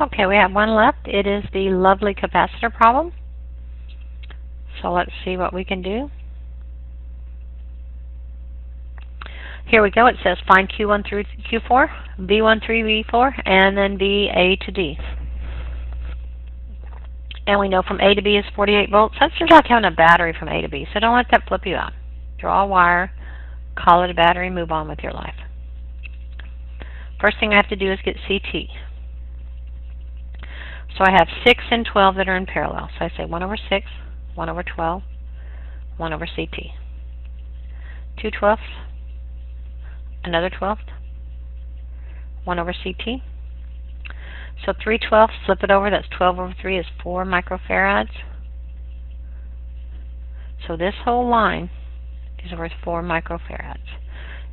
Okay, we have one left. It is the lovely capacitor problem. So let's see what we can do. Here we go. It says find Q1 through Q4, V1 through V4, and then VA to D. And we know from A to B is 48 volts. That's just like having a battery from A to B, so don't let that flip you out. Draw a wire, call it a battery, move on with your life. First thing I have to do is get CT. So I have 6 and 12 that are in parallel. So I say 1 over 6, 1 over 12, 1 over CT. 2 twelfths, another 12th, 1 over CT. So 3 twelfths, flip it over, that's 12 over 3 is 4 microfarads. So this whole line is worth 4 microfarads.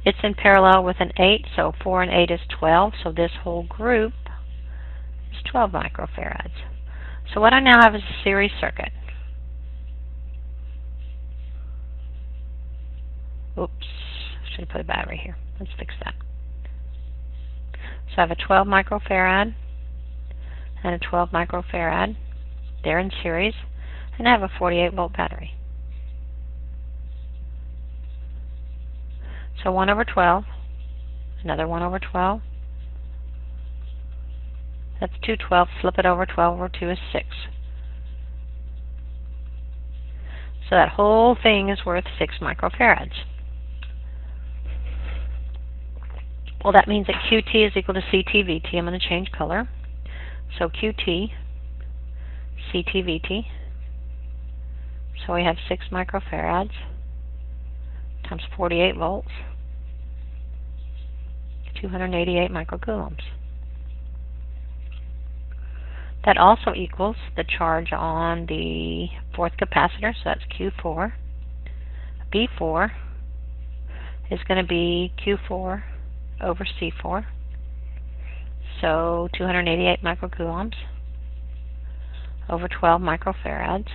It's in parallel with an 8, so 4 and 8 is 12, so this whole group is 12 microfarads. So what I now have is a series circuit. Oops, should have put a battery here. Let's fix that. So I have a 12 microfarad and a 12 microfarad. They're in series, and I have a 48 volt battery. So 1 over 12, another 1 over 12. That's 2 twelfths, flip it over, 12 over 2 is 6. So that whole thing is worth 6 microfarads. Well, that means that QT is equal to CT-VT. I'm going to change color. So QT, CT-VT. So we have 6 microfarads times 48 volts, 288 microcoulombs. That also equals the charge on the fourth capacitor, so that's Q4. B4 is going to be Q4 over C4, so 288 microcoulombs over 12 microfarads.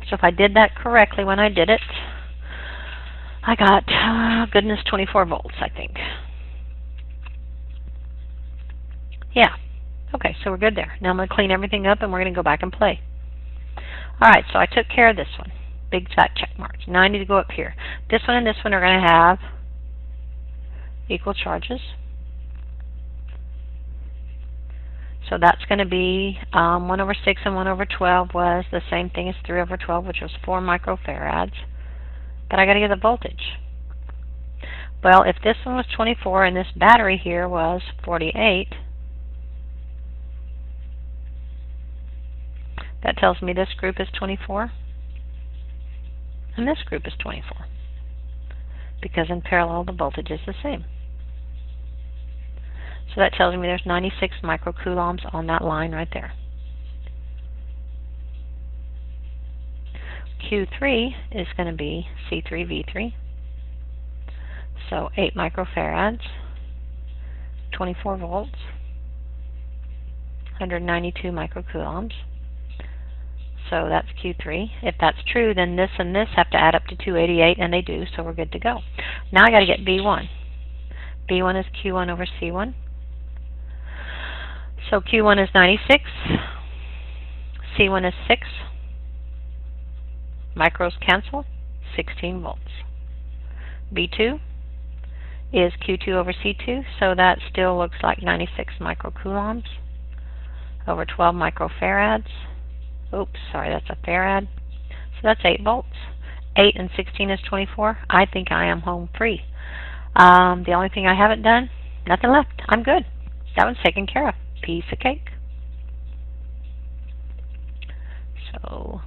So if I did that correctly when I did it, I got, goodness, 24 volts, I think. Yeah. Okay, so we're good there. Now I'm going to clean everything up and we're going to go back and play. Alright, so I took care of this one. Big fat check marks. Now I need to go up here. This one and this one are going to have equal charges. So that's going to be 1 over 6 and 1 over 12 was the same thing as 3 over 12, which was 4 microfarads. But I got to get the voltage. Well, if this one was 24 and this battery here was 48, that tells me this group is 24 and this group is 24, because in parallel the voltage is the same. So that tells me there's 96 microcoulombs on that line right there. Q3 is going to be C3V3. So 8 microfarads, 24 volts, 192 microcoulombs. So that's Q3. If that's true, then this and this have to add up to 288, and they do, so we're good to go. Now I got to get B1. B1 is Q1 over C1. So Q1 is 96. C1 is 6. Micros cancel, 16 volts. B2 is Q2 over C2, so that still looks like 96 microcoulombs over 12 microfarads. Oops, sorry, that's a farad. So that's 8 volts. 8 and 16 is 24. I think I am home free. The only thing I haven't done, nothing left. I'm good. That one's taken care of. Piece of cake. So